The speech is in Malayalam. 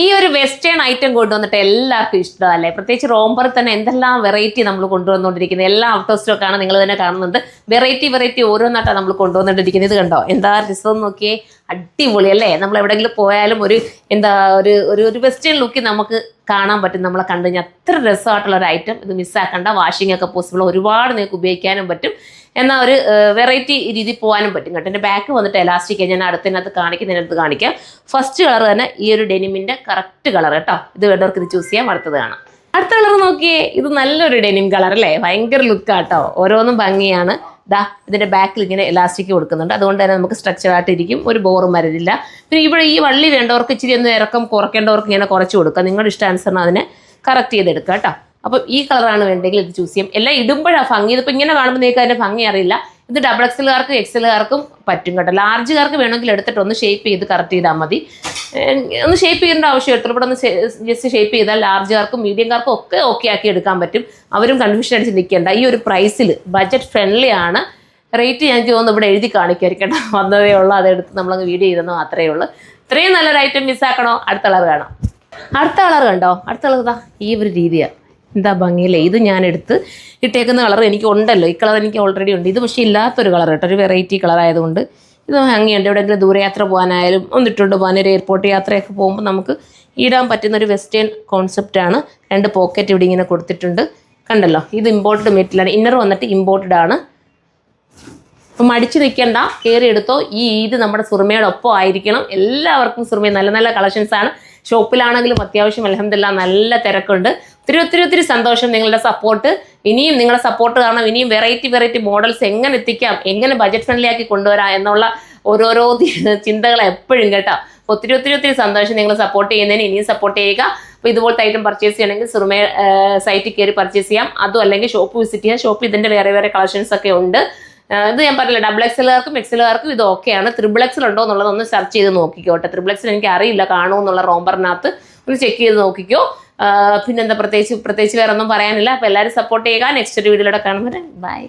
ഈ ഒരു വെസ്റ്റേൺ ഐറ്റം കൊണ്ടുവന്നിട്ട് എല്ലാവർക്കും ഇഷ്ടമല്ലേ? പ്രത്യേകിച്ച് റോംബറിൽ തന്നെ എന്തെല്ലാം വെറൈറ്റി നമ്മൾ കൊണ്ടുവന്നുകൊണ്ടിരിക്കുന്നത്. എല്ലാ ഔട്ട് ഓഫ് സ്റ്റോക്കാണ്, നിങ്ങൾ തന്നെ കാണുന്നുണ്ട്. വെറൈറ്റി ഓരോന്നായിട്ടാണ് നമ്മൾ കൊണ്ടുവന്നിട്ടിരിക്കുന്നത്. ഇത് കണ്ടോ എന്താ രസം നോക്കിയേ, അടിപൊളി അല്ലേ? നമ്മൾ എവിടെയെങ്കിലും പോയാലും ഒരു ഒരു വെസ്റ്റേൺ ലുക്കിൽ നമുക്ക് കാണാൻ പറ്റും. നമ്മളെ കണ്ടു കഴിഞ്ഞാൽ അത്ര രസമായിട്ടുള്ള ഒരു ഐറ്റം. ഇത് മിസ്സാക്കണ്ട, വാഷിംഗ് ഒക്കെ പോസിബിൾ, ഒരുപാട് നിങ്ങൾക്ക് ഉപയോഗിക്കാനും പറ്റും. എന്നാൽ ഒരു വെറൈറ്റി രീതിയിൽ പോകാനും പറ്റും കേട്ടോ. എൻ്റെ ബാക്ക് വന്നിട്ട് എലാസ്റ്റിക്, ഞാൻ അടുത്തതിനകത്ത് കാണിക്കാം. ഫസ്റ്റ് കളർ തന്നെ ഈ ഒരു ഡെനിമിൻ്റെ കറക്റ്റ് കളർ കേട്ടോ. ഇത് വേണ്ടവർക്ക് ഇത് ചൂസ് ചെയ്യാം. അടുത്തത് കാണാം. അടുത്ത കളർ നോക്കിയേ, ഇത് നല്ലൊരു ഡെനിം കളർ അല്ലേ? ഭയങ്കര ലുക്കാട്ടോ, ഓരോന്നും ഭംഗിയാണ്. ഇതിൻ്റെ ബാക്കിൽ ഇങ്ങനെ എലാസ്റ്റിക് കൊടുക്കുന്നുണ്ട്, അതുകൊണ്ട് തന്നെ നമുക്ക് സ്ട്രക്ചറായിട്ട് ഇരിക്കും, ഒരു ബോറും വരത്തില്ല. പിന്നെ ഇവിടെ ഈ വള്ളി വേണ്ടവർക്ക് ഇച്ചിരി ഒന്ന് ഇറക്കം കുറയ്ക്കേണ്ടവർക്ക് ഇങ്ങനെ കുറച്ച് കൊടുക്കുക. നിങ്ങളുടെ ഇഷ്ടാനുസരണം അതിനെ കറക്റ്റ് ചെയ്തെടുക്കുക കേട്ടോ. അപ്പം ഈ കളറാണ് വേണ്ടെങ്കിൽ ഇത് ചൂസ് ചെയ്യാം. എല്ലാം ഇടുമ്പോഴാണ് ഭംഗി. ഇതിപ്പോൾ ഇങ്ങനെ കാണുമ്പോൾ നിങ്ങൾക്ക് അതിൻ്റെ ഭംഗി അറിയില്ല. ഇത് ഡബിൾ എക്സലുകാർക്കും എക്സലുകാർക്കും പറ്റും കേട്ടോ. ലാർജുകാർക്ക് വേണമെങ്കിൽ എടുത്തിട്ട് ഒന്ന് ഷേപ്പ് ചെയ്ത് കറക്റ്റ് ചെയ്താൽ മതി. ഒന്ന് ഷേപ്പ് ചെയ്യേണ്ട ആവശ്യം എടുത്തു. ഇവിടെ ഒന്ന് ജസ്റ്റ് ഷേപ്പ് ചെയ്താൽ ലാർജുകാർക്കും മീഡിയംകാർക്കും ഒക്കെ ഓക്കെ ആക്കി എടുക്കാൻ പറ്റും. അവരും കൺഫ്യൂഷൻ അടിച്ച് നിൽക്കേണ്ട. ഈ ഒരു പ്രൈസിൽ ബഡ്ജറ്റ് ഫ്രണ്ട്ലി ആണ്. റേറ്റ് ഞാൻ തോന്നുന്നു ഇവിടെ എഴുതി കാണിക്കാതിരിക്കട്ടെ, വന്നതേ ഉള്ളൂ. അതെടുത്ത് നമ്മളങ്ങ് വീഡിയോ ചെയ്തെന്ന് മാത്രമേ ഉള്ളൂ. ഇത്രയും നല്ലൊരു ഐറ്റം മിസ്സാക്കണോ? അടുത്ത കളർ കാണാം. അടുത്ത കളർ കണ്ടോ? അടുത്ത കളർ ഇതാ ഈ ഒരു രീതിയാണ്. എന്താ ഭംഗിയില്ലേ? ഇത് ഞാൻ എടുത്ത് ഇട്ടേക്കുന്ന കളർ എനിക്ക് ഉണ്ടല്ലോ. ഈ കളർ എനിക്ക് ഓൾറെഡി ഉണ്ട്. ഇത് പക്ഷേ ഇല്ലാത്തൊരു കളർ കേട്ടോ, ഒരു വെറൈറ്റി കളർ ആയതുകൊണ്ട് ഇത് ഭംഗിയുണ്ട്. എവിടെയെങ്കിലും ദൂരയാത്ര പോകാനായാലും ഒന്നിട്ടുണ്ട് പോകാൻ, ഒരു എയർപോർട്ട് യാത്രയൊക്കെ പോകുമ്പോൾ നമുക്ക് ഇടാൻ പറ്റുന്ന ഒരു വെസ്റ്റേൺ കോൺസെപ്റ്റാണ്. 2 പോക്കറ്റ് ഇവിടെ ഇങ്ങനെ കൊടുത്തിട്ടുണ്ട്, കണ്ടല്ലോ. ഇത് ഇമ്പോർട്ടഡ് മെറ്റീരിയലാണ്. ഇന്നർ വന്നിട്ട് ഇമ്പോർട്ടഡ് ആണ്. അപ്പം മടിച്ച് നിൽക്കേണ്ട, കയറി എടുത്തോ. ഇത് നമ്മുടെ സുറുമയോടൊപ്പം ആയിരിക്കണം. എല്ലാവർക്കും സുറുമ നല്ല നല്ല കളക്ഷൻസാണ്. ഷോപ്പിലാണെങ്കിലും അത്യാവശ്യം അൽഹംദുലില്ലാഹ് നല്ല തിരക്കുണ്ട്. ഒത്തിരി സന്തോഷം നിങ്ങളുടെ സപ്പോർട്ട്. ഇനിയും നിങ്ങളുടെ സപ്പോർട്ട് കാരണം ഇനിയും വെറൈറ്റി മോഡൽസ് എങ്ങനെ എത്തിക്കാം, എങ്ങനെ ബഡ്ജറ്റ് ഫ്രണ്ട്ലി ആക്കി കൊണ്ടുവരാം എന്നുള്ള ഓരോരോ ചിന്തകൾ എപ്പോഴും കേട്ടോ. ഒത്തിരി സന്തോഷം നിങ്ങൾ സപ്പോർട്ട് ചെയ്യുന്നതിന്. ഇനിയും സപ്പോർട്ട് ചെയ്യുക. അപ്പോൾ ഇതുപോലത്തെ ഐറ്റം പർച്ചേസ് ചെയ്യണമെങ്കിൽ സുറുമ സൈറ്റിൽ കയറി പർച്ചേസ് ചെയ്യാം. അതും അല്ലെങ്കിൽ ഷോപ്പ് വിസിറ്റ് ചെയ്യാം. ഷോപ്പ് ഇതിൻ്റെ വേറെ കളക്ഷൻസ് ഒക്കെ ഉണ്ട്. ഇത് ഞാൻ പറഞ്ഞില്ല, ഡബിൾ എക്സലുകാർക്കും എക്സലുകാർക്കും ഇത് ഓക്കെയാണ്. ത്രിബിൾ എക്സൽ ഉണ്ടോ എന്നുള്ളത് ഒന്ന് സെർച്ച് ചെയ്ത് നോക്കിക്കോട്ടെ. ത്രിബിൾ എക്സൽ എനിക്ക് അറിയില്ല കാണുമോ എന്നുള്ള റോംബറിനകത്ത് ഒന്ന് ചെക്ക് ചെയ്ത് നോക്കിക്കോ. പിന്നെന്താ പ്രത്യേകിച്ച് വേറെ ഒന്നും പറയാനില്ല. അപ്പോൾ എല്ലാവരും സപ്പോർട്ട് ചെയ്യുക. നെക്സ്റ്റ് ഒരു വീഡിയോയിലൂടെ കാണുമ്പോൾ ബൈ.